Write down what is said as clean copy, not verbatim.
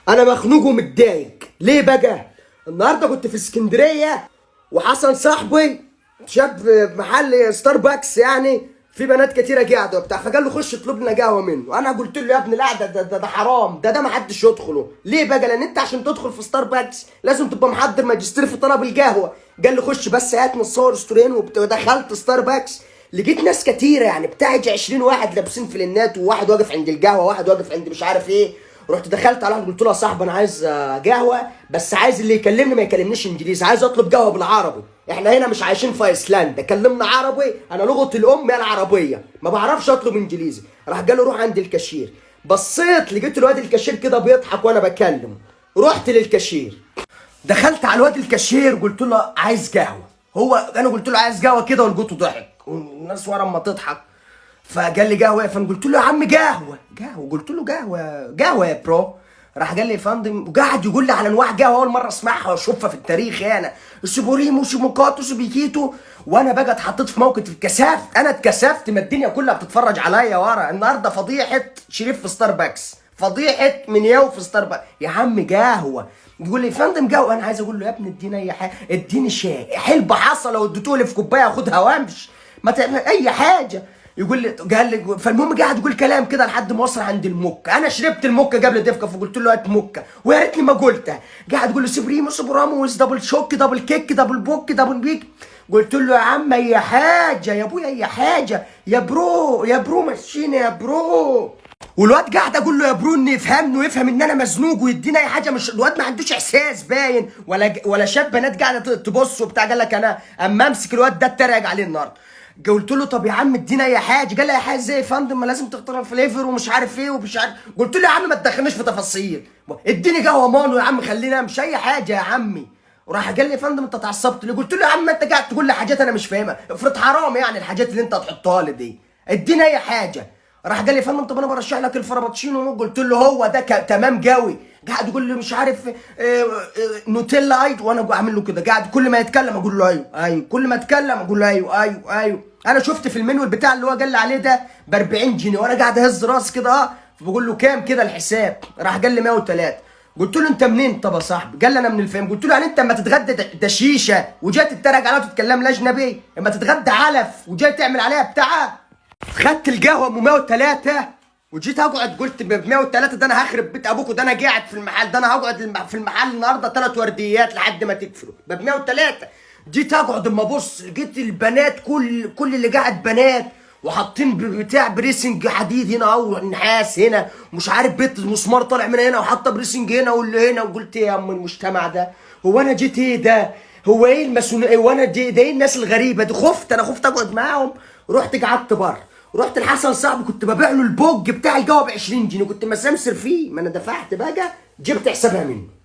انا مخنوق ومتضايق ليه بقى؟ النهارده كنت في اسكندريه وحسن صاحبي شاف محل ستاربكس، يعني في بنات كتيره قاعده وبتاع، فقال له خش اطلب لنا قهوه منه. انا قلت له يا ابني لا، ده حرام، ده ما حدش يدخله. ليه بقى؟ لان انت عشان تدخل في ستاربكس لازم تبقى محضر ماجستير في طلب القهوه. قال لي خش بس هات نصور ستورين ودخلت ستاربكس، لقيت ناس كتيره، يعني بتاع 20 واحد لابسين فلينات، وواحد واقف عند القهوه، وواحد واقف عند مش عارف ايه. رحت دخلت على واحد قلت له يا صاحبي انا عايز قهوه، بس عايز اللي يكلمني ما يكلمنيش انجليزي، عايز اطلب قهوه بالعربي، احنا هنا مش عايشين في ايسلندا، كلمنا عربي، انا لغتي الام هي العربيه، ما بعرفش اطلب انجليزي. راح قال له روح عند الكاشير. بصيت لقيت الواد الكاشير كده بيضحك وانا بكلمه، رحت للكاشير، دخلت على الواد الكاشير قلت له عايز قهوه. انا قلت له عايز قهوه كده، ولقيته ضحك، والناس ورا اما تضحك. فقال لي قهوه، فانا قلت له يا عم قهوه، قلت له قهوه يا برو. راح قال لي يا فندم، وقعد يقول لي على انواع قهوه اول مره اسمعها واشوفها في التاريخ، انا السوبريمو وشيموكاتو وسوبيكيتو. وانا بقى اتحطيت في موقف، اتكسفت ما الدنيا كلها بتتفرج عليا ورا. النهارده فضيحه شريف في ستاربكس، فضيحه منياو في ستاربكس. يا عم قهوه، يقول لي يا فندم قهوه. انا عايز اقول له يا ابني اديني اي حاجه، اديني شاي، حلبه حصى لو اديتولي في كوبايه اخدها وامشي، ما تعمل اي حاجه. يقول لي قال لي، فالمهم قاعد يقول كلام كده لحد ما وصل عند المكه. انا شربت المكه قبل دفكه، فقلت له هات مكه، ويا ريتني ما قلتها. قاعد يقول لي سوبريمو سوبراموس دبل شوك دبل كيك دبل بوك دبل بيك. قلت له يا عم اي حاجه يا ابويا، اي حاجه يا برو مشيني يا برو. والواد قاعد اقول له يا برو ان يفهمني ويفهم ان انا مزنوق ويدينا اي حاجه. مش الواد ما عندوش احساس باين، ولا شاف بنات قاعده تبص وبتاع. قال لك انا اما امسك الواد ده اتريق عليه النهارده. قلت له طب يا عم ادينا اي حاجه. قال لي اي حاجه ازاي يا فندم، ما لازم تختار الفليفر ومش عارف ايه ومش عارف. قلت له يا عم ما تدخلنيش في تفاصيل، اديني قهوه مانو يا عم، خلينا مش اي حاجه يا عمي. وراح قال لي يا فندم انت اتعصبت ليه؟ قلت له يا عم انت قاعد تقول لي حاجات انا مش فاهمها، افرض حرام يعني الحاجات اللي انت هتحطها لي دي، اديني اي حاجه. راح قال لي يا فندم طب انا برشح لك الفرابتشينو. قلت له هو ده تمام قوي. قاعد يقول لي مش عارف نوتيلا ايت، وانا اعمل له كده. قاعد كل ما يتكلم اقول له ايوه، كل ما يتكلم اقول له ايوه. انا شفت في المنيو البتاع اللي هو قال لي عليه ده ب 40 جنيه، وانا قاعد اهز راسي كده فبقول له كام كده الحساب؟ راح قال لي 103. قلت له انت منين طب يا صاحبي؟ قال لي انا من الفيم. قلت له يعني انت اما تتغدى ده شيشه وجاي تتريق عليها وتتكلم اجنبي، اما تتغدى علف وجاي تعمل عليها بتاع. خدت القهوه ام 103 وجيت اقعد، قلت ب 103 ده انا هخرب بيت ابوكوا، ده انا قاعد في المحل ده، انا هقعد في المحل النهارده 3 ورديات لحد ما تقفلوا ب 103. جيت اقعد اما ابص لقيت البنات كل اللي قاعد بنات، وحاطين بتاع بريسنج حديد هنا او نحاس هنا، مش عارف بيت مسمار طالع من هنا وحاطه بريسنج هنا واللي هنا. وقلت ايه يا ام المجتمع ده؟ هو انا جيت ايه ده؟ هو ايه الماسونيه؟ وانا ده ايه الناس الغريبه دي؟ خفت اقعد معاهم. رحت قعدت بره، رحت لحسن صاحبي كنت ببيع له البوج بتاع الجواب 20 جنيه، كنت مسمسر فيه، ما انا دفعت بقى، جبت حسابها منه.